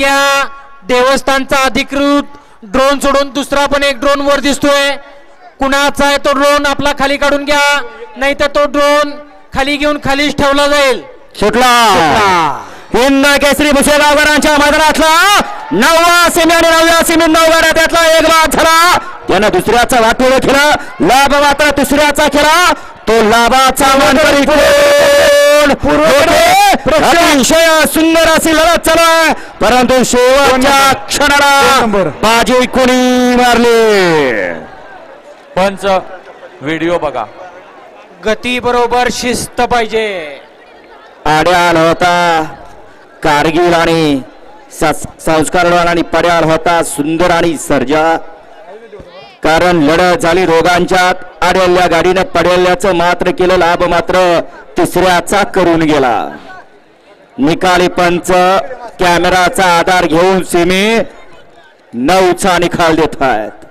या देवस्थानचा अधिकृत ड्रोन सोडून दुसरा पण एक ड्रोन वर दिसतोय. कुणाचा आहे तो ड्रोन आपला खाली काढून घ्या, नाही तर तो ड्रोन खाली घेऊन खालीच ठेवला जाईल. सुटला हिंद केसरी भुसेगावकरांच्या मैदानातला 9वा सेमी आणि 9व्या सेमी 9 गाड्या त्यातला एक बाद झाला. त्यानं दुसऱ्याचा वाटोळ केला, लाभ मात्र तिसऱ्याचा केला. तो लाभाचा मानकरी अतिशय सुंदर अशी लढत चालू आहे, परंतु शेवटच्या क्षणाला बाजी कोणी मारली. पंच व्हिडिओ बघा. गती बरोबर शिस्त पाहिजे. आड्याल होता कारगिल आणि संस्कारवान आणि पड्याल होता सुंदर आणि सर्जा. कारण लढत झाली रोगांच्यात. आड्याल्या गाडीनं पड्याल्याचं मात्र केलं, लाभ मात्र तिसऱ्याचा करून गेला. निकाली पंच कॅमेराचा आधार घेऊन सेमी 9चा निकाल देत आहेत.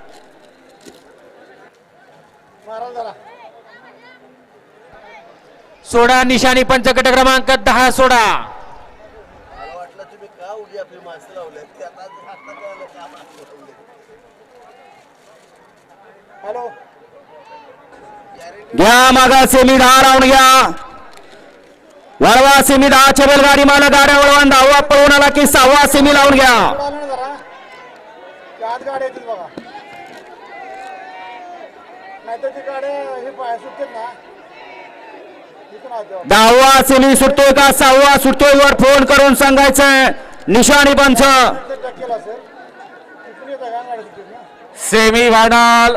सोडा निशाणी पंच गट क्रमांक 10 सोडा. घ्या मागा सेमी 10 राऊंड घ्या. वळवा सेमी 10च्या बैलगाडी मला गाड्या वळवून 10वा पळून आला की 6वा सेमी लावून घ्या. 10वा सेमी सुटतोय का 6वा सुटतोय वर फोन करून सांगायचंय. निशाणी पंच सेमी फायनल